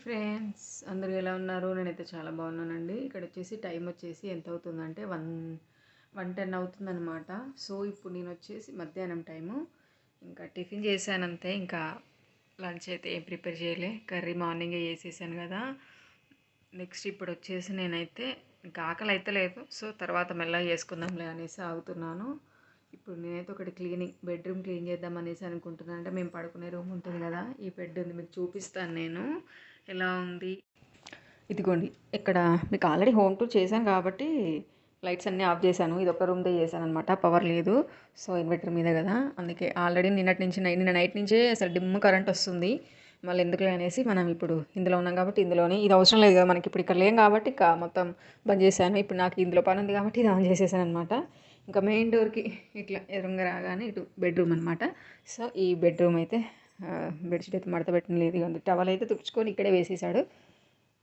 Friends అందరూ ఎలా ఉన్నారు? నేనైతే చాలా బాగున్నానండి. ఇక్కడ వచ్చేసి టైం వచ్చేసి ఎంత అవుతుందంటే 1:10 అవుతుందన్నమాట. సో ఇప్పుడు నేను వచ్చేసి మధ్యాహ్నం టైము ఇంకా టిఫిన్ చేశానంతే. ఇంకా లంచ్ అయితే ఏం ప్రిపేర్ చేయలే, కర్రీ మార్నింగే చేసేసాను కదా. నెక్స్ట్ ఇప్పుడు వచ్చేసి నేనైతే ఇంకా ఆకలి అయితే లేదు, సో తర్వాత మెల్లగా చేసుకుందాంలే అనేసి ఆగుతున్నాను. ఇప్పుడు నేనైతే ఒకటి బెడ్రూమ్ క్లీన్ చేద్దాం అనేసి అనుకుంటున్నాను. అంటే మేము పడుకునే రూమ్ ఉంటుంది కదా, ఈ బెడ్ ఉంది, మీకు చూపిస్తాను నేను ఎలా ఉంది. ఇదిగోండి, ఇక్కడ మీకు ఆల్రెడీ హోమ్ టూర్ చేశాను కాబట్టి లైట్స్ అన్నీ ఆఫ్ చేశాను. ఇది ఒక రూమ్దే చేశాను అనమాట, పవర్ లేదు. సో ఇన్వర్టర్ మీద కదా, అందుకే ఆల్రెడీ నిన్న నైట్ నుంచే అసలు డిమ్ కరెంట్ వస్తుంది. మళ్ళీ ఎందుకులే అనేసి మనం ఇప్పుడు ఇందులో ఉన్నాం కాబట్టి ఇందులోనే, ఇది అవసరం లేదు కదా మనకి, ఇప్పుడు ఇక్కడ లేం కాబట్టి ఇంకా మొత్తం బంద్ చేశాను. ఇప్పుడు నాకు ఇందులో పని ఉంది కాబట్టి ఇది ఆన్ చేసేసాను అనమాట. ఇంకా మెయిన్ డోర్కి ఇట్లా ఎదురుగా రాగానే ఇటు బెడ్రూమ్ అనమాట. సో ఈ బెడ్రూమ్ అయితే బెడ్షీట్ అయితే మడత పెట్టిన లేదు, ఇక టవల్ అయితే తుడుచుకొని ఇక్కడే వేసేసాడు.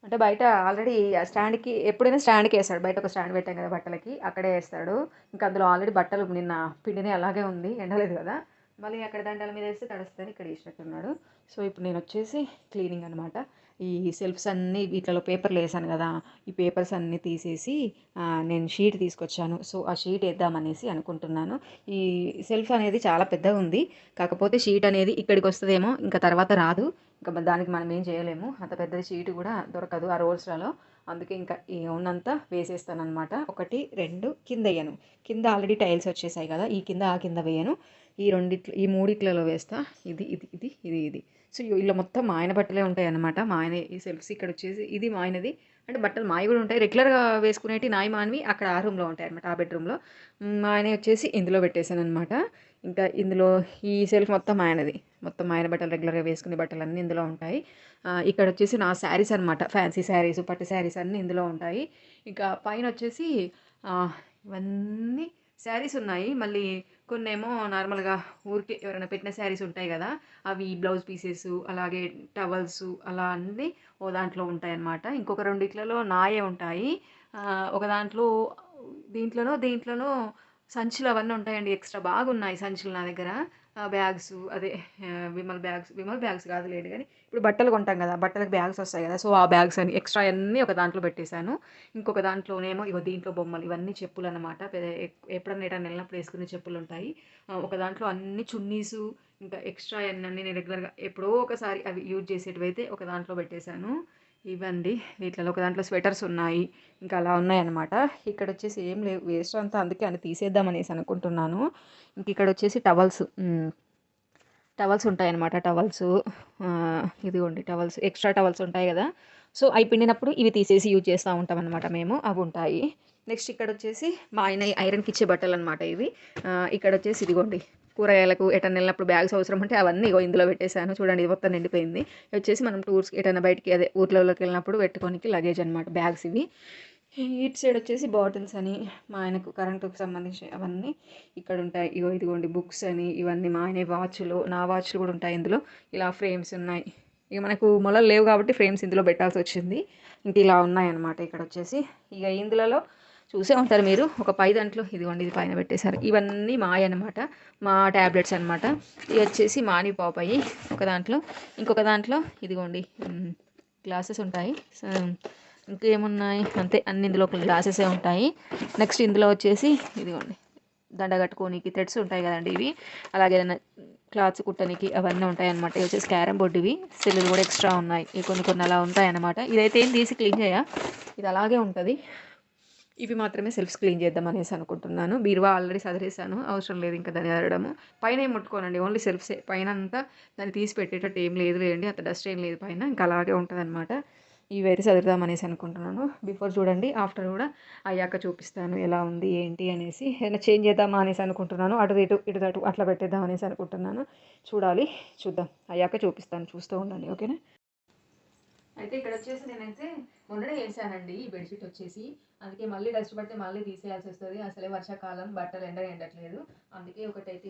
అంటే బయట ఆల్రెడీ స్టాండ్కి ఎప్పుడైనా స్టాండ్కి వేస్తాడు, బయట ఒక స్టాండ్ పెట్టాం కదా బట్టలకి, అక్కడే వేస్తాడు. ఇంకా అందులో ఆల్రెడీ బట్టలు నిన్న పిండినే అలాగే ఉంది, ఎండలేదు కదా, మళ్ళీ అక్కడ దండాల మీద వేస్తే తడుస్తుంది, ఇక్కడ వేసినట్టున్నాడు. సో ఇప్పుడు నేను వచ్చేసి క్లీనింగ్ అనమాట. ఈ సెల్ఫ్స్ అన్నీ వీటిలో పేపర్లు వేసాను కదా, ఈ పేపర్స్ అన్నీ తీసేసి నేను షీట్ తీసుకొచ్చాను. సో ఆ షీట్ వేద్దామనేసి అనుకుంటున్నాను. ఈ సెల్ఫ్ అనేది చాలా పెద్దగా ఉంది, కాకపోతే షీట్ అనేది ఇక్కడికి వస్తుందేమో, ఇంకా తర్వాత రాదు. ఇంకా దానికి మనం ఏం చేయలేము, అంత పెద్ద షీట్ కూడా దొరకదు ఆ రోల్స్లలో. అందుకే ఇంకా ఈ ఉన్నంతా వేసేస్తాను అనమాట. 1 2 కింద వేయను, కింద ఆల్రెడీ టైల్స్ వచ్చేసాయి కదా, ఈ కింద ఆ కింద వేయను, ఈ మూడిట్లలో వేస్తా. ఇది ఇది ఇది ఇది ఇది సో ఇలా మొత్తం మా ఆయన బట్టలే ఉంటాయి అనమాట. మా ఆయన ఈ సెల్ఫ్స్ ఇక్కడ వచ్చేసి ఇది మా ఆయనది. అంటే బట్టలు మావి కూడా ఉంటాయి, రెగ్యులర్గా వేసుకునేవి నాయి మానవి అక్కడ ఆ రూమ్లో ఉంటాయి అనమాట, ఆ బెడ్రూమ్లో. మా ఆయన వచ్చేసి ఇందులో పెట్టేశాను అనమాట. ఇంకా ఇందులో ఈ సెల్ఫ్ మొత్తం ఆయనది, మొత్తం ఆయన బట్టలు రెగ్యులర్గా వేసుకునే బట్టలు అన్నీ ఇందులో ఉంటాయి. ఇక్కడ వచ్చేసి నా శారీస్ అనమాట, ఫ్యాన్సీ శారీస్, పట్టు శారీస్ అన్నీ ఇందులో ఉంటాయి. ఇంకా పైన వచ్చేసి ఇవన్నీ శారీస్ ఉన్నాయి. మళ్ళీ కొన్నేమో నార్మల్గా ఊరికే ఎవరైనా పెట్టిన శారీస్ ఉంటాయి కదా, అవి బ్లౌజ్ పీసెస్, అలాగే టవల్స్, అలా అన్నీ ఓ దాంట్లో ఉంటాయి అన్నమాట. ఇంకొక రెండిట్లలో నాయే ఉంటాయి. ఒక దాంట్లో దీంట్లోనో సంచులు అవన్నీ ఉంటాయండి, ఎక్స్ట్రా బాగున్నాయి సంచులు నా దగ్గర. బ్యాగ్స్, అదే విమల్ బ్యాగ్స్ కాదు లేడు కానీ, ఇప్పుడు బట్టలు కొంటాం కదా, బట్టలకు బ్యాగ్స్ వస్తాయి కదా, సో ఆ బ్యాగ్స్ అని ఎక్స్ట్రా అన్నీ ఒక దాంట్లో పెట్టేశాను. ఇంకొక దాంట్లోనేమో ఇగో దీంట్లో బొమ్మలు, ఇవన్నీ చెప్పులు అనమాట. ఎప్పుడన్నా ఎటన్నా వెళ్ళినప్పుడు వేసుకునే చెప్పులు ఉంటాయి. ఒక దాంట్లో అన్ని చున్నీసు, ఇంకా ఎక్స్ట్రా అన్నీ నేను రెగ్యులర్గా ఎప్పుడో ఒకసారి అవి యూజ్ చేసేటివి అయితే ఒక దాంట్లో పెట్టేశాను. ఇవ్వండి, వీటిలో ఒక దాంట్లో స్వెటర్స్ ఉన్నాయి, ఇంకా అలా ఉన్నాయన్నమాట. ఇక్కడ వచ్చేసి ఏం లేవు, వేస్ట్ అంతా, అందుకే అని తీసేద్దాం అనేసి అనుకుంటున్నాను. ఇంక ఇక్కడ వచ్చేసి టవల్స్ ఉంటాయన్నమాట. ఇదిగోండి టవల్స్, ఎక్స్ట్రా టవల్స్ ఉంటాయి కదా, సో అవి పిండినప్పుడు ఇవి తీసేసి యూజ్ చేస్తూ ఉంటాం అనమాట మేము, అవి ఉంటాయి. నెక్స్ట్ ఇక్కడ వచ్చేసి మా ఆయన ఐరన్కి ఇచ్చే బట్టలు అనమాట ఇవి. ఇక్కడ వచ్చేసి ఇదిగోండి, కూరగాయలకు ఎటన్నా వెళ్ళినప్పుడు బ్యాగ్స్ అవసరం ఉంటే అవన్నీ ఇగో ఇందులో పెట్టేశాను. చూడండి, ఇది మొత్తం నిండిపోయింది. ఇది వచ్చేసి మనం టూర్స్కి ఎటన్నా బయటికి, అదే ఊర్లలోకి వెళ్ళినప్పుడు పెట్టుకోనికి లగేజ్ అనమాట, బ్యాగ్స్ ఇవి. ఇటు సైడ్ వచ్చేసి బాటిల్స్ అని, మా ఆయనకు కరెంటుకు సంబంధించి అవన్నీ ఇక్కడ ఉంటాయి. ఇదిగోండి బుక్స్ అని, ఇవన్నీ మా ఆయన వాచ్లు, నా వాచ్లు కూడా ఉంటాయి ఇందులో. ఇలా ఫ్రేమ్స్ ఉన్నాయి. ఇక మనకు మొలలు లేవు కాబట్టి ఫ్రేమ్స్ ఇందులో పెట్టాల్సి వచ్చింది. ఇంక ఇలా ఉన్నాయన్నమాట. ఇక్కడ వచ్చేసి ఇక ఇందులో చూసే ఉంటారు మీరు, ఒక పై దాంట్లో ఇదిగోండి, ఇది పైన పెట్టేశారు. ఇవన్నీ మాయ అనమాట, మా ట్యాబ్లెట్స్ అనమాట. ఇవి వచ్చేసి మాని పాపాయి ఒక దాంట్లో. ఇంకొక దాంట్లో ఇదిగోండి గ్లాసెస్ ఉంటాయి. ఇంకేమున్నాయి అంతే, అన్ని ఇందులో గ్లాసెసే ఉంటాయి. నెక్స్ట్ ఇందులో వచ్చేసి ఇదిగోండి దండ కట్టుకోనికి థ్రెడ్స్ ఉంటాయి కదండి ఇవి, అలాగే ఏదైనా క్లాత్స్ కుట్టనికి అవన్నీ ఉంటాయి అనమాట. ఇవి వచ్చేసి క్యారమ్ బోర్డు, ఇవి సెల్లులు కూడా ఎక్స్ట్రా ఉన్నాయి, ఇవి కొన్ని అలా ఉంటాయి అన్నమాట. ఇదైతే ఏం తీసి క్లీన్ ఇది అలాగే ఉంటుంది. ఇవి మాత్రమే సెల్ఫ్స్ క్లీన్ చేద్దాం అనేసి అనుకుంటున్నాను. బీరువా ఆల్రెడీ సదిరేసాను, అవసరం లేదు ఇంకా దాన్ని సదరడము. పైన ఏం ముట్టుకోనండి, ఓన్లీ సెల్ఫ్సే, పైన అంతా దాన్ని తీసి పెట్టేటట్టు ఏం లేదు లేండి, అంత డస్ట్ ఏం లేదు పైన, ఇంకా అలాగే ఉంటుంది అనమాట. ఇవైతే చదువుదాం అనేసి అనుకుంటున్నాను. బిఫోర్ చూడండి, ఆఫ్టర్ కూడా అయ్యాక చూపిస్తాను ఎలా ఉంది ఏంటి అనేసి. ఏదైనా చేంజ్ చేద్దామా అనేసి అనుకుంటున్నాను, ఇటు అట్లా పెట్టేద్దాం అనేసి అనుకుంటున్నాను. చూద్దాం, అయ్యాక చూపిస్తాను, చూస్తూ ఉండండి, ఓకేనా. అయితే ఇక్కడ వచ్చేసి నేనైతే మొన్ననే వేసానండి ఈ బెడ్షీట్ వచ్చేసి, అందుకే మళ్ళీ డస్ట్ పడితే మళ్ళీ తీసేయాల్సి వస్తుంది. అసలే వర్షాకాలం, బట్టలు ఎండట్లేదు, అందుకే ఒకటైతే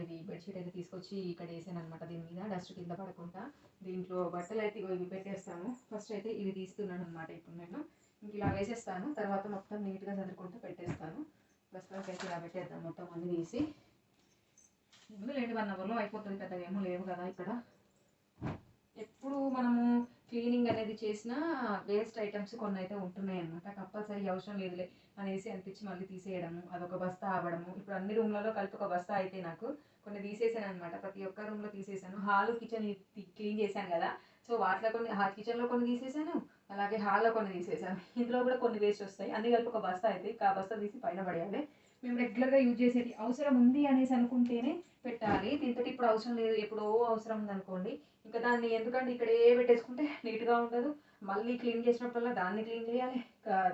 ఇది బెడ్షీట్ అయితే తీసుకొచ్చి ఇక్కడ వేసాను అనమాట. దీని మీద డస్ట్ కింద పడకుండా దీంట్లో బట్టలు అయితే ఇవి పెట్టేస్తాను. ఫస్ట్ అయితే ఇవి తీస్తున్నాను అనమాట. ఇప్పుడు నేను ఇంక ఇలా వేసేస్తాను, తర్వాత మొత్తం నీట్గా చదువుకుంటూ పెట్టేస్తాను. ప్రస్తుతానికి అయితే ఇలా పెట్టేద్దాం, మొత్తం అన్నీ తీసి. ముందు లేండి 1 అవర్లో అయిపోతుంది, పెద్దగా ఏమో లేవు కదా ఇక్కడ. ఎప్పుడు మనము క్లీనింగ్ అనేది చేసినా వేస్ట్ ఐటమ్స్ కొన్ని అయితే ఉంటున్నాయి అనమాట. కంపల్సరీ అవసరం లేదులే అనేసి అనిపించి మళ్ళీ తీసేయడము, అదొక బస్తా అవ్వడము. ఇప్పుడు అన్ని రూమ్లలో కలిపి ఒక బస్తా అయితే నాకు కొన్ని తీసేసాను అనమాట. ప్రతి ఒక్క రూమ్లో తీసేసాను. హాల్ కిచెన్ క్లీన్ చేశాను కదా, సో వాటిలో కొన్ని కిచెన్లో కొన్ని తీసేసాను, అలాగే హాల్లో కొన్ని తీసేసాను. ఇందులో కూడా కొన్ని వేస్ట్ వస్తాయి. అన్ని కలిపి ఒక బస్తా అయితే ఆ బస్తా తీసి పైన పడేయాలి. మేము రెగ్యులర్గా యూజ్ చేసేది అవసరం ఉంది అనేసి అనుకుంటేనే పెట్టాలి. దీంతో ఇప్పుడు అవసరం లేదు, ఎప్పుడో అవసరం ఉందనుకోండి, ఇంకా దాన్ని ఎందుకంటే ఇక్కడే పెట్టేసుకుంటే నీట్గా ఉండదు. మళ్ళీ క్లీన్ చేసినప్పుడల్లా దాన్ని క్లీన్ చేయాలి,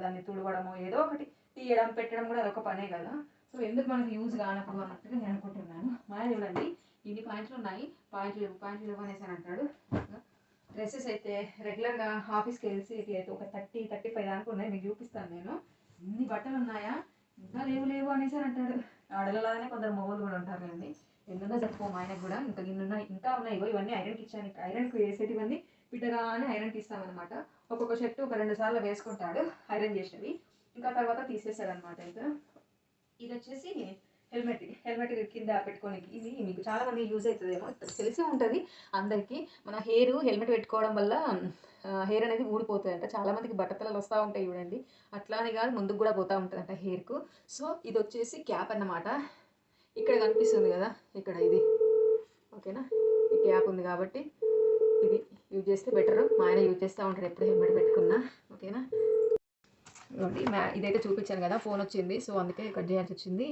దాన్ని తుడవడము, ఏదో ఒకటి తీయడం పెట్టడం కూడా అదొక పనే కదా. సో ఎందుకు మనకు యూజ్ కానప్పుడు అన్నట్టుగా నేను అనుకుంటున్నాను. మా చూడండి ఇన్ని పాయింట్లు ఉన్నాయి, పాయింట్లు లేవు అనేసి అని అంటాడు. డ్రెస్సెస్ అయితే రెగ్యులర్గా ఆఫీస్కి వెళ్ళి అయితే ఒక 30-35 దాకా ఉన్నాయి. మీకు చూపిస్తాను నేను. ఇన్ని బట్టలు ఉన్నాయా, ఇంకా లేవు అనేసి అని అంటాడు. ఆడలలాగానే కొందరు మొగోళ్ళు కూడా ఉంటారులేండి. ఎన్నున్నా చెప్పుకో మా ఆయనకు కూడా ఇంకా ఉన్నాయి, ఇంకా ఉన్నాయి. ఇవన్నీ ఐరన్కి ఇచ్చాను. ఐరన్కి వేసేటివన్నీ పిట్టగానే ఐరన్కి ఇస్తామన్నమాట. ఒక్కొక్క షర్ట్ ఒక 2 సార్లు వేసుకుంటాడు ఐరన్ చేసేది, ఇంకా తర్వాత తీసేస్తాడు అనమాట. ఇంకా ఇది వచ్చేసి హెల్మెట్ కింద పెట్టుకోనికి. ఇది మీకు చాలా మంది యూజ్ అవుతుందేమో, తెలిసి ఉంటుంది అందరికీ. మన హెల్మెట్ పెట్టుకోవడం వల్ల హెయిర్ అనేది ఊడిపోతుందంట. చాలామందికి బట్టతలలు వస్తూ ఉంటాయి చూడండి, అట్లా అని కాదు ముందుకు కూడా పోతూ ఉంటుందంట హెయిర్కు. సో ఇది వచ్చేసి క్యాప్ అన్నమాట. ఇక్కడ కనిపిస్తుంది కదా, ఇక్కడ ఇది ఓకేనా. ఈ క్యాప్ ఉంది కాబట్టి ఇది యూజ్ చేస్తే బెటర్. మా ఆయన యూజ్ చేస్తూ ఉంటాడు ఎప్పుడు హెల్మెట్ పెట్టుకున్నా, ఓకేనా. ఇదిగోండి ఇదైతే చూపించాను కదా, ఫోన్ వచ్చింది సో అందుకే కట్ చేయాల్సి వచ్చింది.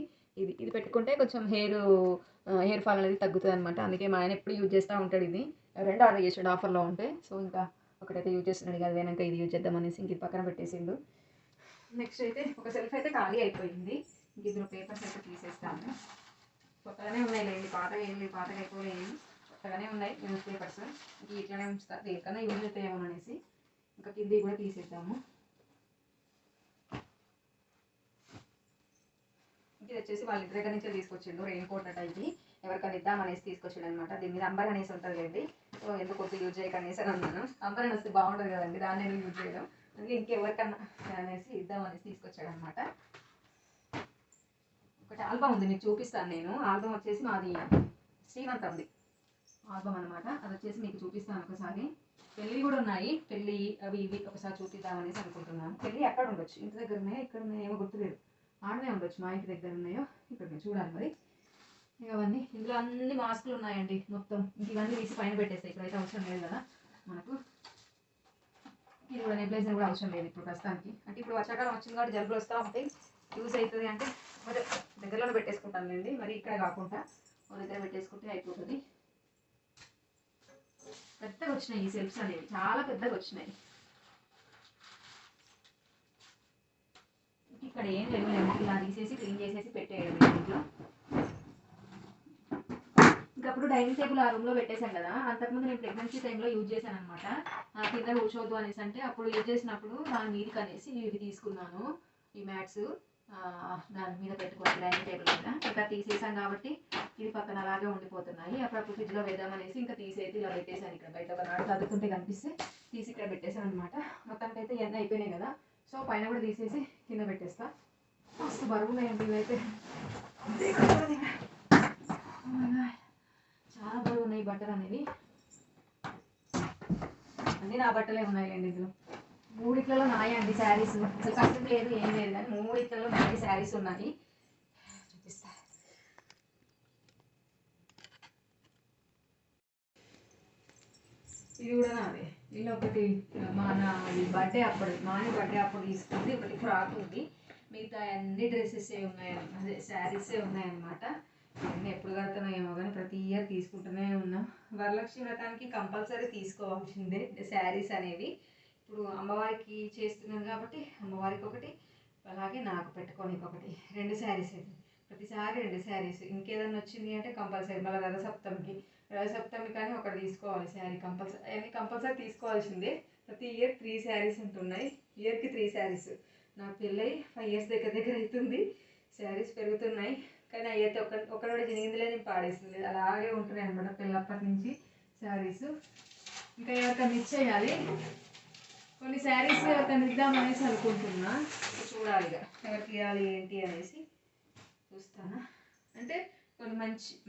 ఇది పెట్టుకుంటే కొంచెం హెయిర్ ఫాల్ అనేది తగ్గుతుంది అనమాట. అందుకే మా ఆయన ఎప్పుడు యూజ్ చేస్తూ ఉంటాడు. ఇది 2 ఆర్డర్ చేసాడు ఆఫర్లో ఉంటే. సో ఇంకా ఒకటైతే యూజ్ చేస్తున్నాడు కదా, వేనాక ఇది యూజ్ చేద్దామనేసి ఇంక ఇది పక్కన పెట్టేసిండు. నెక్స్ట్ అయితే ఒక సెల్ఫ్ అయితే ఖాళీ అయిపోయింది. ఇంక ఇందులో పేపర్స్ అయితే తీసేస్తాను. కొత్తగానే ఉన్నాయి లేండి, పాతగా అయిపోయాయి, కొత్తగానే ఉన్నాయి న్యూస్ పేపర్స్. ఇంక ఇట్లనే ఉంచుతారు, దేనికన్నా యూజ్ అవుతాయేమో అనేసి. ఇంకా కింది కూడా తీసేద్దాము. ఇది వచ్చేసి వాళ్ళ ఇంటి దగ్గర నుంచి తీసుకొచ్చిండు, రెయిన్ కోట్ అట. ఇది ఎవరికైనా ఇద్దామనేసి తీసుకొచ్చాడు అనమాట. దీని మీద అంబర్ అనేసి ఉంటుంది కదండి, సో ఎందుకు కొద్ది యూజ్ చేయకనేసి అని అన్నాను. అంబర్ అని వస్తే బాగుంటుంది కదండి, దాన్ని నేను యూజ్ చేయడం, అందుకే ఇంకెవరికన్నా అనేసి ఇద్దామనేసి తీసుకొచ్చాడు అనమాట. ఒకటి ఆల్బమ్ ఉంది, మీకు చూపిస్తాను నేను. ఆల్బమ్ వచ్చేసి మాది శ్రీమంతంది ఆల్బమ్ అనమాట. అది వచ్చేసి మీకు చూపిస్తాను ఒకసారి. పెళ్ళి కూడా ఉన్నాయి, పెళ్ళి అవి ఇవి ఒకసారి చూపిద్దామనేసి అనుకుంటున్నాను. పెళ్ళి ఎక్కడ ఉండొచ్చు, ఇంటి దగ్గర ఉన్నాయో ఇక్కడ ఉన్నాయో ఏమో గుర్తులేదు, ఆడనే ఉండొచ్చు. మా ఇంటి దగ్గర ఉన్నాయో ఇక్కడ చూడాలి మరి. ఇవన్నీ ఇందులో అన్ని మాస్కులు ఉన్నాయండి మొత్తం. ఇంక ఇవన్నీ తీసి పైన పెట్టేస్తాయి, ఇప్పుడైతే అవసరం లేదు కదా మనకు. ఇది కూడా నెబ్లైజర్ కూడా అవసరం లేదు ఇప్పుడు ప్రస్తుతానికి. అంటే ఇప్పుడు వర్షాకాలం వచ్చింది కాబట్టి జలుబులు వస్తూ ఉంటాయి, యూజ్ అవుతుంది అంటే మరి దగ్గరలోనే పెట్టేసుకుంటానులేండి. మరి ఇక్కడ కాకుండా ఒక దగ్గర పెట్టేసుకుంటే అయిపోతుంది. పెద్దగా వచ్చినాయి ఈ సెల్ఫ్స్ అనేవి, చాలా పెద్దగా వచ్చినాయి. ఇక్కడ ఏం లేవు, ఇలా తీసేసి క్లీన్ చేసేసి పెట్టేయడం ఇంట్లో. ఇంకప్పుడు డైనింగ్ టేబుల్ ఆ రూమ్లో పెట్టేశాను కదా, అంతకుముందు నేను ప్రెగ్నెన్సీ టైంలో యూజ్ చేశాను అనమాట. కింద కూర్చోవద్దు అనేసి అంటే అప్పుడు యూజ్ చేసినప్పుడు దాని మీదకి అనేసి ఇవి తీసుకున్నాను, ఈ మ్యాట్స్. దాని మీద పెట్టుకోవాలి డైనింగ్ టేబుల్ మీద. ఇంకా తీసేసాం కాబట్టి ఇది పక్కన అలాగే ఉండిపోతున్నాయి. అప్పుడప్పుడు ఫ్రిడ్జ్లో వేద్దామనేసి ఇంకా తీసేది ఇలా పెట్టేశాను. ఇక్కడ బయట ఒక నాడు చదువుతుంటే కనిపిస్తే తీసి ఇక్కడ పెట్టేశాను అనమాట. మొత్తానికైతే ఇవన్నీ అయిపోయినాయి కదా, సో పైన కూడా తీసేసి కింద పెట్టేస్తా. మస్తు బరువు ఉన్నాయండి ఇవైతే, చాలా బరువు ఉన్నాయి బట్టలు అనేవి. అన్నీ నా బట్టలే ఉన్నాయండి ఇందులో. 3 నాయండి శారీస్. అసలు కష్టం లేదు ఏం లేదు, కానీ 3 నాయి శారీస్ ఉన్నాయి. చూపిస్తా. ఇది కూడా నాదే. ఇలా ఒకటి బర్త్డే అప్పుడు బర్త్డే అప్పుడు తీసుకుంది, ఒకటి ఫ్రాక్ ఉంది. మిగతా అన్ని డ్రెస్సెస్ ఉన్నాయి, అదే శారీసే ఉన్నాయన్నమాట. ఇవన్నీ ఎప్పుడు కడుతున్నాం ఏమో కానీ ప్రతి ఇయర్ తీసుకుంటూనే ఉన్నాం. వరలక్ష్మి వ్రతానికి కంపల్సరీ తీసుకోవాల్సిందే శారీస్ అనేవి. ఇప్పుడు అమ్మవారికి చేస్తున్నాను కాబట్టి అమ్మవారికి ఒకటి, అలాగే నాకు పెట్టుకోనికి ఒకటి, 2 శారీస్ అయితే ప్రతిసారి 2 శారీస్. ఇంకేదన్నా వచ్చింది అంటే కంపల్సరీ మళ్ళీ రథసప్తమి కానీ ఒకటి తీసుకోవాలి శారీ కంపల్సరీ. అవన్నీ కంపల్సరీ తీసుకోవాల్సిందే. ప్రతి ఇయర్ 3 శారీస్ ఉంటున్నాయి, ఇయర్కి 3 శారీస్. నాకు పెళ్ళై 5 ఇయర్స్ దగ్గర అవుతుంది, శారీస్ పెరుగుతున్నాయి. కానీ అయితే ఒకరోజు జినిగిందిలే నేను పాడేస్తుంది, అలాగే ఉంటున్నాయి అనమాట పెళ్ళప్పటి నుంచి శారీస్. ఇంకా ఎవరికైనా ఇచ్చేయాలి, కొన్ని శారీస్ ఎవరికైనా ఇద్దామనేసి అనుకుంటున్నా. చూడాలి ఇక ఎవరికి ఇవ్వాలి ఏంటి అనేసి చూస్తాను. అంటే కొన్ని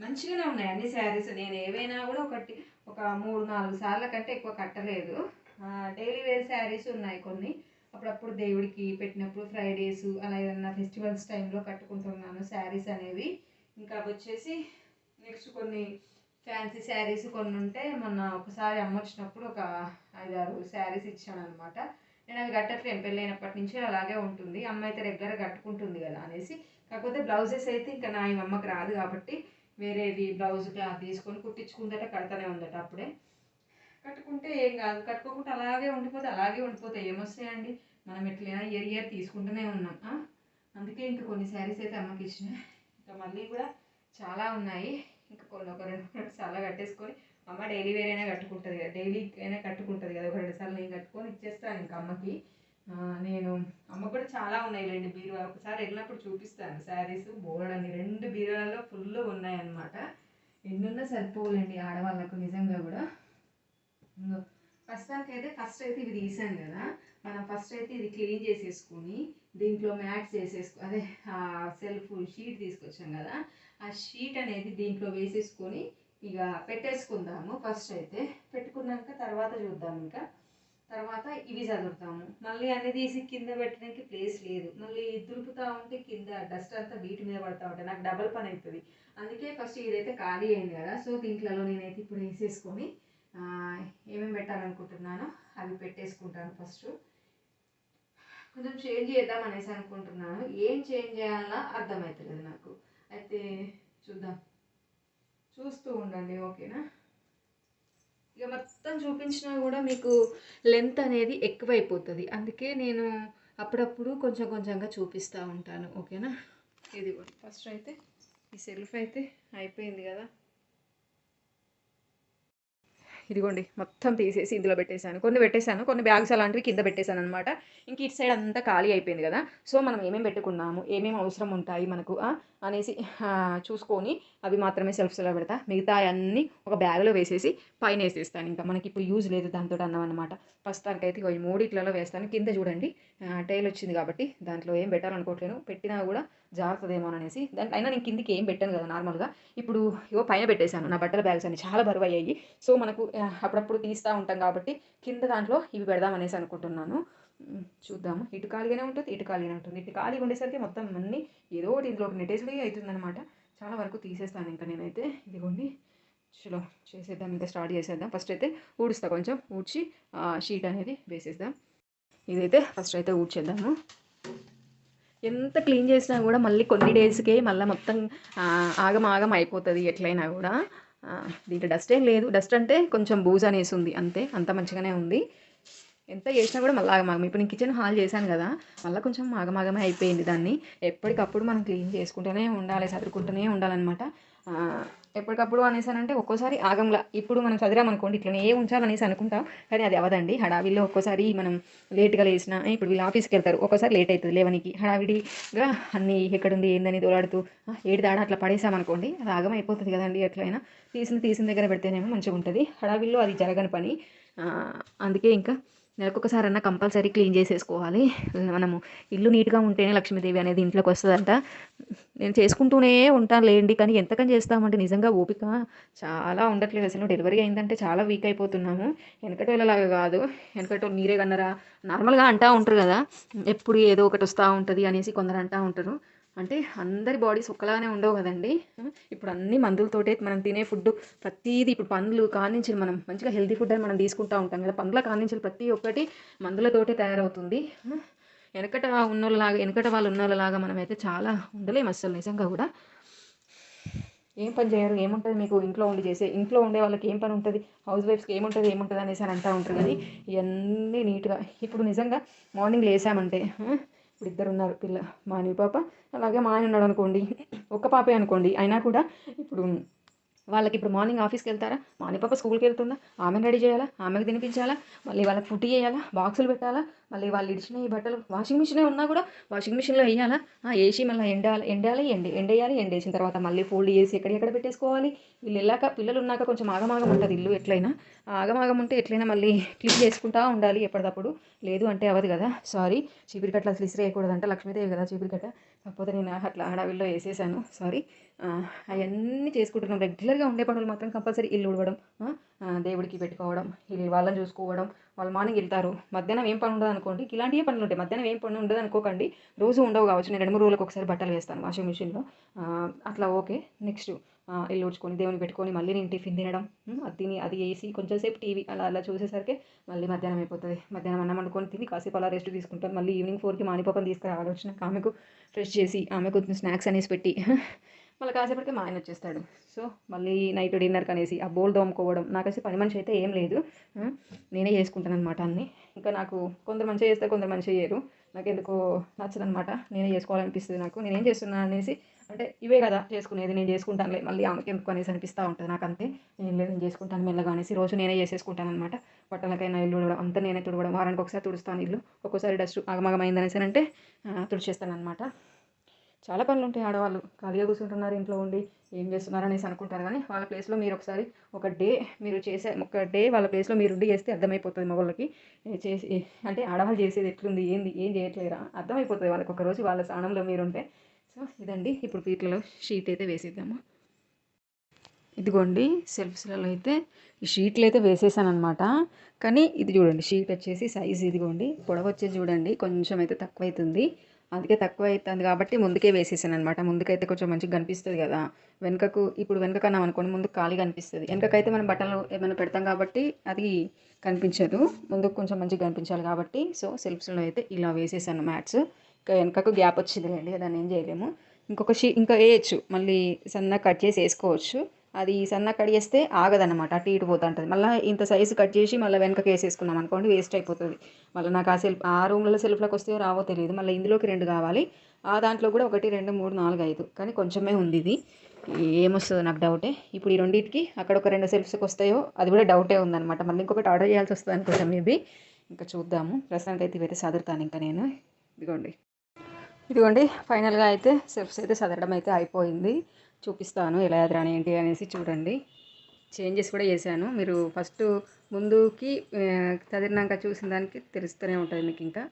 మంచిగానే ఉన్నాయి అన్ని శారీస్. నేను ఏవైనా కూడా ఒక 3-4 సార్ల కంటే ఎక్కువ కట్టలేదు. డైలీ వేర్ శారీస్ ఉన్నాయి కొన్ని. అప్పుడప్పుడు దేవుడికి పెట్టినప్పుడు ఫ్రైడేస్ అలా ఏదన్నా ఫెస్టివల్స్ టైంలో కట్టుకుంటున్నాను శారీస్ అనేవి. ఇంకా అవి వచ్చేసి నెక్స్ట్ కొన్ని ఫ్యాన్సీ శారీస్ కొన్ని ఉంటే మొన్న ఒకసారి అమ్మ వచ్చినప్పుడు ఒక 5-6 శారీస్ ఇచ్చాను అనమాట. నేను అవి కట్టట్లేను, పెళ్ళైనప్పటి నుంచి అలాగే ఉంటుంది. అమ్మ అయితే రెగ్యులర్గా కట్టుకుంటుంది కదా అనేసి. కాకపోతే బ్లౌజెస్ అయితే ఇంకా నా అమ్మకి రాదు కాబట్టి వేరేది బ్లౌజ్ క్లాత్ తీసుకొని కుట్టించుకుందట, కడతానే ఉందట. అప్పుడే కట్టుకుంటే ఏం కాదు, కట్టుకోకుండా అలాగే ఉండిపోతాయి. ఏమొస్తాయండి, మనం ఎట్లయినా ఇయర్ తీసుకుంటూనే ఉన్నాం. అందుకే ఇంకా కొన్ని శారీస్ అయితే అమ్మకి ఇచ్చినాయి. ఇంకా మళ్ళీ కూడా చాలా ఉన్నాయి. ఇంకా కొన్ని ఒక 2-3 సార్లు కట్టేసుకొని అమ్మ డైలీ వేర్ అయినా కట్టుకుంటుంది కదా, డైలీ అయినా కట్టుకుంటుంది కదా, ఒక 2 సార్లు నేను కట్టుకొని ఇచ్చేస్తాను ఇంకా అమ్మకి. నేను అమ్మకు కూడా చాలా ఉన్నాయిలేండి బీరువా. ఒకసారి వెళ్ళినప్పుడు చూపిస్తాను శారీస్ బోర్డని. 2 బీరువాలలో ఫుల్ ఉన్నాయన్నమాట. ఎన్నున్నా సరిపోలేండి ఆడవాళ్ళకు నిజంగా కూడా. ఫస్ట్ అయితే ఇవి తీసాను కదా, మనం ఫస్ట్ అయితే ఇది క్లీన్ చేసేసుకొని దీంట్లో మ్యాట్స్ అదే సెల్ఫ్ షీట్ తీసుకొచ్చాం కదా, ఆ షీట్ అనేది దీంట్లో వేసేసుకొని ఇక పెట్టేసుకుందాము. ఫస్ట్ అయితే పెట్టుకున్నాక తర్వాత చూద్దాం. ఇంకా తర్వాత ఇవి చదువుతాము. మళ్ళీ అన్ని తీసి కింద పెట్టడానికి ప్లేస్ లేదు, మళ్ళీ దులుపుతూ ఉంటే కింద డస్ట్ అంతా వీటి మీద పడుతూ ఉంటాయి, నాకు డబల్ పని అవుతుంది. అందుకే ఫస్ట్ ఇదైతే ఖాళీ అయింది కదా, సో దీంట్లో నేనైతే ఇప్పుడు వేసేసుకొని ఏమేమి పెట్టాలనుకుంటున్నానో అవి పెట్టేసుకుంటాను. ఫస్ట్ కొంచెం చేంజ్ చేద్దాం అనేసి అనుకుంటున్నాను. ఏం చేంజ్ చేయాలన్నా అర్థమవుతలేదు నాకు. అయితే చూద్దాం, చూస్తూ ఉండండి ఓకేనా. ఇక మొత్తం చూపించినా కూడా మీకు లెంత్ అనేది ఎక్కువైపోతుంది. అందుకే నేను అప్పుడప్పుడు కొంచెం కొంచెంగా చూపిస్తూ ఉంటాను ఓకేనా. ఇది కూడా ఫస్ట్ అయితే ఈ సెల్ఫ్ అయితే అయిపోయింది కదా, ఇదిగోండి మొత్తం తీసేసి ఇందులో పెట్టేశాను. కొన్ని బ్యాగ్స్ అలాంటివి కింద పెట్టేశాను అనమాట. ఇంక ఇటు సైడ్ అంతా ఖాళీ అయిపోయింది కదా, సో మనం ఏమేమి పెట్టుకున్నాము, ఏమేమి అవసరం ఉంటాయి మనకు అనేసి చూసుకొని అవి మాత్రమే సెల్ఫ్స్లో పెడతా. మిగతా అన్నీ ఒక బ్యాగ్లో వేసేసి పైన వేసేస్తాను. ఇంకా మనకి ఇప్పుడు యూజ్ లేదు దాంతో అన్నాం అనమాట. ప్రస్తుతానికి అయితే ఈ 3 వేస్తాను. కింద చూడండి టైల్ వచ్చింది కాబట్టి దాంట్లో ఏం పెట్టాలనుకోవట్లేను, పెట్టినా కూడా జారుతుందేమో అనేసి. దాంట్లో అయినా నేను కిందికి ఏం పెట్టాను కదా నార్మల్గా. ఇప్పుడు ఇవో పైన పెట్టేశాను నా బట్టల బ్యాగ్స్ అన్ని చాలా బరువు అయ్యాయి. సో మనకు అప్పుడప్పుడు తీస్తూ ఉంటాం కాబట్టి కింద దాంట్లో ఇవి పెడదామనేసి అనుకుంటున్నాను. చూద్దాము. ఇటు ఖాళీగానే ఉంటుంది, ఇటు ఖాళీగా ఉండేసరికి మొత్తం అన్నీ ఏదో ఒకటి ఇందులో నెట్టేసుడే అవుతుందన్నమాట. చాలా వరకు తీసేస్తాను ఇంకా నేనైతే. ఇదిగోండి చలో చేసేద్దాం, ఇంకా స్టార్ట్ చేసేద్దాం. ఫస్ట్ అయితే ఊడుస్తా, కొంచెం ఊడ్చి షీట్ అనేది వేసేద్దాం. ఇదైతే ఫస్ట్ అయితే ఊడ్చేద్దాము. ఎంత క్లీన్ చేసినా కూడా మళ్ళీ కొన్ని డేస్కే మళ్ళీ మొత్తం ఆగం అయిపోతుంది ఎట్లయినా కూడా. దీంట్లో డస్ట్ ఏం లేదు, డస్ట్ అంటే కొంచెం బూజు అనేసి ఉంది అంతే, అంత మంచిగానే ఉంది. ఎంత చేసినా కూడా మళ్ళీ ఆగమాగం. ఇప్పుడు నేను కిచెన్ హాల్ చేశాను కదా, మళ్ళీ కొంచెం ఆగమాగమే అయిపోయింది. దాన్ని ఎప్పటికప్పుడు మనం క్లీన్ చేసుకుంటూనే ఉండాలి, చదువుకుంటూనే ఉండాలన్నమాట. ఎప్పటికప్పుడు అనేసానంటే ఒక్కోసారి ఆగంలా. ఇప్పుడు మనం చదివామనుకోండి ఇట్లనే ఉంచాలనేసి అనుకుంటాం, కానీ అది అవదండి. హడావిల్లో ఒక్కోసారి మనం లేట్గా లేసినా, ఇప్పుడు వీళ్ళు ఆఫీస్కి వెళ్తారు, ఒక్కోసారి లేట్ అవుతుంది లేవనికి. హడావిడిగా అన్నీ ఎక్కడుంది ఏందని దోలాడుతూ ఏడు దాడా అట్లా పడేసామనుకోండి, అది ఆగం అయిపోతుంది కదండి. ఎట్లయినా తీసిన దగ్గర పెడితేనేమో మంచిగా ఉంటుంది. హడావిల్లో అది జరగని పని. అందుకే ఇంకా నెలకొకసారన్నా కంపల్సరీ క్లీన్ చేసేసుకోవాలి. మనము ఇల్లు నీట్గా ఉంటేనే లక్ష్మీదేవి అనేది ఇంట్లోకి వస్తుందంట. నేను చేసుకుంటూనే ఉంటాను లేండి, కానీ ఎంతకని చేస్తామంటే నిజంగా ఓపిక చాలా ఉండట్లేదు. అసలు డెలివరీ అయిందంటే చాలా వీక్ అయిపోతున్నాము. వెనకటోళ్ళలాగా కాదు. వెనకటోళ్ళు మీరే కన్నరా నార్మల్గా అంటూ ఉంటారు కదా, ఎప్పుడు ఏదో ఒకటి వస్తూ ఉంటుంది అనేసి కొందరు అంటూ ఉంటారు. అంటే అందరి బాడీస్ ఒక్కలాగానే ఉండవు కదండి. ఇప్పుడు అన్ని మందులతోటే మనం తినే ఫుడ్ ప్రతిదీ, ఇప్పుడు పండ్లు కానించి మనం మంచిగా హెల్తీ ఫుడ్ అని మనం తీసుకుంటూ ఉంటాం కదా, పండ్ల కానించి ప్రతి ఒక్కటి మందులతోటే తయారవుతుంది. వెనకట వాళ్ళు ఉన్నోళ్ళలాగా మనమైతే చాలా ఉండలేము అసలు నిజంగా కూడా. ఏం పని చేయరు, ఏముంటుంది మీకు ఇంట్లో ఉండే వాళ్ళకి ఏం పని ఉంటుంది, హౌస్ వైఫ్స్కి ఏముంటుంది అనేసి అని అంటూ ఉంటారు. కానీ ఇవన్నీ నీట్గా ఇప్పుడు నిజంగా మార్నింగ్ లేసామంటే, ఇప్పుడు 2 ఉన్నారు మా నీ పాప, అలాగే మా ఆయన ఉన్నాడు అనుకోండి, ఒక్క పాపే అనుకోండి, అయినా కూడా ఇప్పుడు వాళ్ళకి ఇప్పుడు మార్నింగ్ ఆఫీస్కి వెళ్తారా, మా పాప స్కూల్కి వెళ్తుందా, ఆమెను రెడీ చేయాలా, ఆమెకు తినిపించాలా, మళ్ళీ వాళ్ళకి ఫుడ్ చేయాలా, బాక్సులు పెట్టాలా, మళ్ళీ వాళ్ళు ఇడిచిన ఈ బట్టలు వాషింగ్ మిషనే ఉన్నా కూడా వాషింగ్ మిషన్లో వేయాలా, వేసి మళ్ళీ ఎండేసిన తర్వాత మళ్ళీ ఫోల్డ్ చేసి ఎక్కడెక్కడ పెట్టేసుకోవాలి. వీళ్ళు వెళ్ళాక పిల్లలు ఉన్నాక కొంచెం ఆగమాగం ఉంటుంది ఇల్లు. ఎట్లయినా ఆగమాగం ఉంటే ఎట్లయినా మళ్ళీ క్లీన్ చేసుకుంటూ ఉండాలి ఎప్పటికప్పుడు. లేదు అంటే అవ్వదు కదా. సారీ, చీపిరికట్ల అసలు ఇసిరేయకూడదంట, లక్ష్మీదేవి కదా చీపిరికట్ట. కాకపోతే నేను అట్లా హడావిడిలో వేసేసాను, సారీ. అవన్నీ చేసుకుంటున్నాం. రెగ్యులర్గా ఉండే పనులు మాత్రం కంపల్సరీ ఇల్లు ఉడవడం, దేవుడికి పెట్టుకోవడం, ఇల్లు వాళ్ళని చూసుకోవడం. వాళ్ళు మార్నింగ్ వెళ్తారు, మధ్యాహ్నం ఏం పని ఉండదు అనుకోండి. ఇలాంటివే పనులు ఉంటాయి. మధ్యాహ్నం ఏం పని ఉండదు అనుకోకండి, రోజు ఉండవు కావచ్చు. నేను 2-3 రోజులకు ఒకసారి బట్టలు వేస్తాను వాషింగ్ మిషన్లో, అట్లా ఓకే. నెక్స్ట్ ఇల్లు ఉడ్చుకొని దేవుని పెట్టుకొని మళ్ళీ నేను టిఫిన్ తినడం, అది తిని అది వేసి కొంచెం సేపు టీవీ అలా అలా చూసేసరికి మళ్ళీ మధ్యాహ్నం అయిపోతుంది. మధ్యాహ్నం అన్నం వండుకొని తిని కాసేపు అలా రెస్ట్ తీసుకుంటాను. మళ్ళీ ఈవినింగ్ 4కి మానిపాపని తీసుకురావాలి. వచ్చినాక ఆమెకు ఫ్రెష్ చేసి ఆమెకు స్నాక్స్ అనేసి పెట్టి మళ్ళీ కాసేపటికి మా ఆయన వచ్చేస్తాడు. సో మళ్ళీ నైట్ డిన్నర్కి అనేసి ఆ బోల్ తోముకోవడం. నాకు వచ్చి పని మనిషి అయితే ఏం లేదు, నేనే చేసుకుంటాను అనమాట అన్నీ. ఇంకా నాకు కొందరు మంచిగా చేస్తారు, కొందరు మంచిగా చేయరు. నాకు ఎందుకో నచ్చదనమాట, నేనే చేసుకోవాలనిపిస్తుంది. నాకు నేనేం చేస్తున్నాను అనేసి అంటే ఇవే కదా చేసుకునేది, నేను చేసుకుంటానులే మళ్ళీ ఆమెకి ఎందుకు అనేసి అనిపిస్తూ ఉంటుంది నాకు. అంతే, ఏం లేదు నేను చేసుకుంటాను మెల్లగా అనేసి రోజు నేనే చేసేసుకుంటాను అనమాట. బట్టలకైనా ఇల్లు తుడవడం అంతా నేనే తుడవడం. వారానికి ఒకసారి తుడుస్తాను ఇల్లు. ఒక్కోసారి డస్ట్ ఆగమగమైంది అనేసి అంటే తుడిచేస్తాను అనమాట. చాలా పనులు ఉంటాయి. ఆడవాళ్ళు ఖాళీగా కూర్చుంటున్నారు ఇంట్లో ఉండి ఏం చేస్తున్నారు అనేసి అనుకుంటారు, కానీ వాళ్ళ ప్లేస్లో మీరు ఒకసారి ఒక డే వాళ్ళ ప్లేస్లో మీరు ఉండి చేస్తే అర్థమైపోతుంది మగవాళ్ళకి. చేసి అంటే ఆడవాళ్ళు చేసేది ఎట్లుంది, ఏంది, ఏం చేయట్లేరా అర్థమైపోతుంది వాళ్ళకి ఒకరోజు వాళ్ళ స్థానంలో మీరుంటే. సో ఇదండి, ఇప్పుడు వీటిలో షీట్ అయితే వేసేద్దాము. ఇదిగోండి, సెల్ఫ్స్లలో అయితే ఈ షీట్లు అయితే వేసేసాను అనమాట. కానీ ఇది చూడండి, షీట్ వచ్చేసి సైజ్ ఇదిగోండి, పొడవు వచ్చేసి చూడండి కొంచెం అయితే తక్కువ అవుతుంది. అందుకే తక్కువ అవుతుంది కాబట్టి ముందుకే వేసేసాను అనమాట. ముందుకైతే కొంచెం మంచిగా కనిపిస్తుంది కదా. వెనుకకు ఇప్పుడు వెనుకకన్నాం అనుకోండి, ముందు ఖాళీగా కనిపిస్తుంది. వెనుకకైతే మనం బట్టలు ఏమైనా పెడతాం కాబట్టి అది కనిపించదు. ముందుకు కొంచెం మంచిగా కనిపించాలి కాబట్టి సో సెల్ఫ్స్లో అయితే ఇలా వేసేసాను మ్యాట్స్. ఇంకా వెనుకకు గ్యాప్ వచ్చిందిలేండి, దాన్ని ఏం చేయలేము. ఇంకా వేయచ్చు, మళ్ళీ సన్నగా కట్ చేసి వేసుకోవచ్చు. అది సన్నగా కట్ చేస్తే ఆగదన్నమాట, అటు ఇటు పోతూ ఉంటుంది. మళ్ళీ ఇంత సైజు కట్ చేసి మళ్ళీ వెనకకి వేసేసుకున్నాం అనుకోండి, వేస్ట్ అయిపోతుంది. మళ్ళీ నాకు ఆ రూమ్లలో సెల్ఫ్లోకి వస్తే రావో తెలియదు. మళ్ళీ ఇందులోకి 2 కావాలి, ఆ దాంట్లో కూడా 1 2 3 4 5, కానీ కొంచెమే ఉంది ఇది. ఏమొస్తుందో నాకు డౌటే. ఇప్పుడు ఈ రెండింటికి అక్కడ ఒక 2 సెల్ఫ్స్కి వస్తాయో అది కూడా డౌటే ఉందన్నమాట. మళ్ళీ ఇంకొకటి ఆర్డర్ చేయాల్సి వస్తుంది అనుకుంటాం మేబీ. ఇంకా చూద్దాము. ప్రస్తుతానికి అయితే ఇవైతే సదురుతాను ఇంకా నేను. ఇదిగోండి ఫైనల్గా అయితే సెల్ఫ్స్ అయితే సదరడం అయితే అయిపోయింది. చూపిస్తాను ఎలా ఎదురాని ఏంటి అనేసి. చూడండి, చేంజెస్ కూడా చేశాను. మీరు ఫస్ట్ ముందుకి చదివినాక చూసిన దానికి తెలుస్తూనే ఉంటుంది మీకు. ఇంకా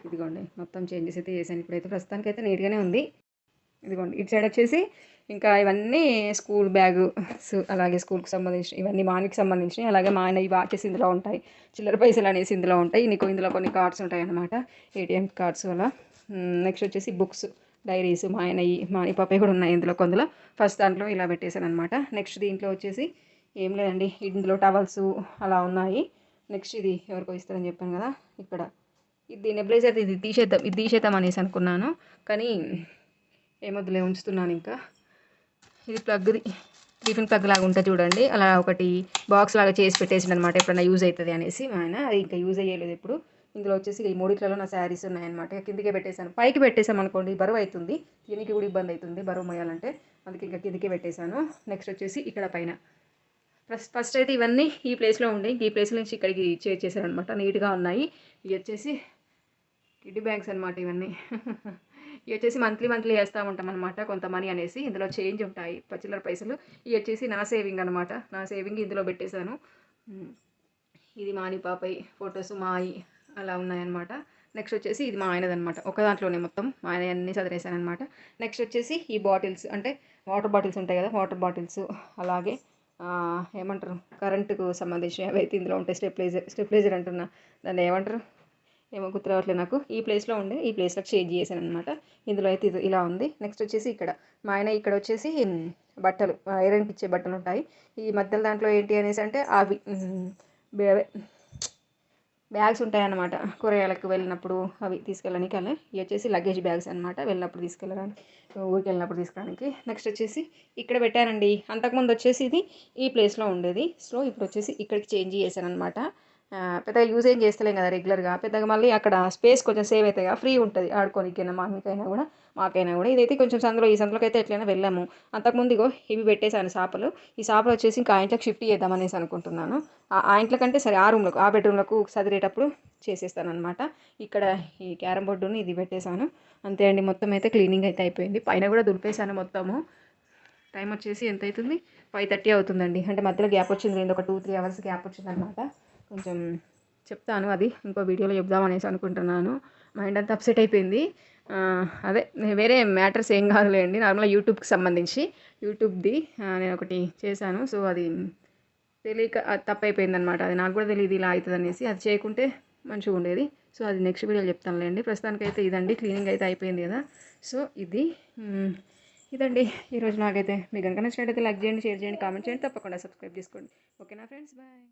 ఇదిగోండి మొత్తం చేంజెస్ అయితే చేశాను. ఇప్పుడైతే ప్రస్తుతానికి అయితే నీట్గానే ఉంది. ఇదిగోండి ఇటు సైడ్ వచ్చేసి ఇంకా ఇవన్నీ స్కూల్ బ్యాగ్స్, అలాగే స్కూల్కి సంబంధించి ఇవన్నీ మానికి సంబంధించినవి. అలాగే మా ఆయన ఈ వాచెస్ ఇందులో ఉంటాయి, చిల్లర పైసలు అనేసి ఇందులో ఉంటాయి. నీకు ఇందులో కొన్ని కార్డ్స్ ఉంటాయి అన్నమాట, ఏటీఎం కార్డ్స్ అలా. నెక్స్ట్ వచ్చేసి బుక్స్, డైరీస్, మా పాపయ్య కూడా ఉన్నాయి ఇందులో కొందులో. ఫస్ట్ దాంట్లో ఇలా పెట్టేశాను అనమాట. నెక్స్ట్ దీంట్లో వచ్చేసి ఏం లేదండి, ఇందులో టవల్స్ అలా ఉన్నాయి. నెక్స్ట్ ఇది ఎవరికో ఇస్తారని చెప్పాను కదా, ఇక్కడ ఇది నెబ్లైజర్, ఇది తీసేద్దాం అనేసి అనుకున్నాను, కానీ ఏమొద్దులే ఉంచుతున్నాను ఇంకా. ఇది ప్లగ్ది, టిఫిన్ ప్లగ్ లాగా ఉంటుంది చూడండి, అలా ఒకటి బాక్స్ లాగా చేసి పెట్టేసింది అనమాట, ఎప్పుడైనా యూజ్ అవుతుంది అనేసి. మా ఆయన అది ఇంకా యూజ్ అయ్యలేదు ఇప్పుడు. ఇందులో వచ్చేసి ఈ 3 నా శారీస్ ఉన్నాయన్నమాట. కిందికే పెట్టేశాను. పైకి పెట్టేసాం అనుకోండి బరువు అవుతుంది, దీనికి కూడా ఇబ్బంది అవుతుంది బరువు మోయాలంటే, అందుకే ఇంకా కిందికే పెట్టేశాను. నెక్స్ట్ వచ్చేసి ఇక్కడ పైన ఫస్ట్ అయితే ఇవన్నీ ఈ ప్లేస్లో ఉండే, ఈ ప్లేస్ నుంచి ఇక్కడికి చేర్చేసాను అనమాట. నీట్గా ఉన్నాయి. ఇవి వచ్చేసి కిడ్డీ బ్యాంక్స్ అనమాట ఇవన్నీ. ఇవి వచ్చేసి మంత్లీ వేస్తూ ఉంటాం అనమాట కొంత మనీ అనేసి. ఇందులో చేంజ్ ఉంటాయి, చిల్లర పైసలు. ఇవి వచ్చేసి నా సేవింగ్ అనమాట, నా సేవింగ్ ఇందులో పెట్టేశాను. ఇది మాని పాపయ్య ఫొటోస్ మాయి అలా ఉన్నాయన్నమాట. నెక్స్ట్ వచ్చేసి ఇది మా ఆయనదనమాట, ఒక దాంట్లోనే మొత్తం మా ఆయన అన్నీ చదివేశాను అనమాట. నెక్స్ట్ వచ్చేసి ఈ బాటిల్స్, అంటే వాటర్ బాటిల్స్ ఉంటాయి కదా, వాటర్ బాటిల్స్, అలాగే ఏమంటారు కరెంటుకు సంబంధించినవి అవైతే ఇందులో ఉంటాయి. స్టెప్లైజర్ అంటున్నా, దాన్ని ఏమంటారు ఏమో గుర్తు రావట్లేదు నాకు. ఈ ప్లేస్లో ఉండే ఈ ప్లేస్లో చేంజ్ చేశాను అనమాట. ఇందులో అయితే ఇది ఇలా ఉంది. నెక్స్ట్ వచ్చేసి ఇక్కడ మా ఆయన ఇక్కడ వచ్చేసి బట్టలు, ఐరన్కి ఇచ్చే బట్టలు ఉంటాయి. ఈ మధ్యలో దాంట్లో ఏంటి అనేసి అంటే అవి బ్యాగ్స్ ఉంటాయన్నమాట, కూరగాయలకు వెళ్ళినప్పుడు అవి తీసుకెళ్ళడానికి. అలా ఇవి వచ్చేసి లగేజ్ బ్యాగ్స్ అనమాట, వెళ్ళినప్పుడు తీసుకెళ్ళడానికి, ఊరికి వెళ్ళినప్పుడు తీసుకురావడానికి. నెక్స్ట్ వచ్చేసి ఇక్కడ పెట్టానండి. అంతకుముందు వచ్చేసి ఇది ఈ ప్లేస్లో ఉండేది. సో ఇప్పుడు వచ్చేసి ఇక్కడికి చేంజ్ చేశాను అనమాట. పెద్దగా యూజ్ ఏం చేస్తలేం కదా రెగ్యులర్గా, పెద్దగా మళ్ళీ అక్కడ స్పేస్ కొంచెం సేవ్ అవుతాయి కదా, ఫ్రీ ఉంటుంది ఆడుకోనికైనా మాకైనా కూడా. ఇదైతే కొంచెం ఈ సందులోకి అయితే ఎట్లయినా వెళ్ళాము. అంతకుముందు ఇగో ఇవి పెట్టేశాను సాపలు. ఈ సాపలు వచ్చేసి ఇంకా ఆ ఇంట్లోకి షిఫ్ట్ చేద్దామనేసి అనుకుంటున్నాను. ఆ ఇంట్లో కంటే సరే ఆ రూమ్లకు, ఆ బెడ్రూమ్లకు చదివేటప్పుడు చేసేస్తాను అనమాట. ఇక్కడ ఈ క్యారమ్ బోర్డుని ఇది పెట్టేశాను. అంతే అండి, మొత్తం అయితే క్లీనింగ్ అయితే అయిపోయింది. పైన కూడా దులిపేశాను మొత్తము. టైం వచ్చేసి ఎంత అవుతుంది, 5:30 అవుతుందండి. అంటే మధ్యలో గ్యాప్ వచ్చింది, ఒక 2-3 అవర్స్ గ్యాప్ వచ్చిందనమాట. కొంచెం చెప్తాను, అది ఇంకో వీడియోలో చెప్దామనేసి అనుకుంటున్నాను. మైండ్ అంతా అప్సెట్ అయిపోయింది. అదే వేరే మ్యాటర్స్ ఏం కాదులేండి, నార్మల్గా యూట్యూబ్కి సంబంధించి యూట్యూబ్ది నేను ఒకటి చేశాను. సో అది తెలియక తప్పైపోయిందనమాట. అది నాకు కూడా తెలియదు ఇలా అవుతుంది అనేసి. అది చేయకుంటే మంచిగా ఉండేది. సో అది నెక్స్ట్ వీడియోలో చెప్తానులేండి. ప్రస్తుతానికైతే ఇదండి, క్లీనింగ్ అయితే అయిపోయింది కదా. సో ఇదండి ఈరోజు నాకైతే. మీకు కనుక నచ్చినట్టయితే లైక్ చేయండి, షేర్ చేయండి, కామెంట్ చేయండి, తప్పకుండా సబ్స్క్రైబ్ చేసుకోండి. ఓకేనా ఫ్రెండ్స్, బాయ్.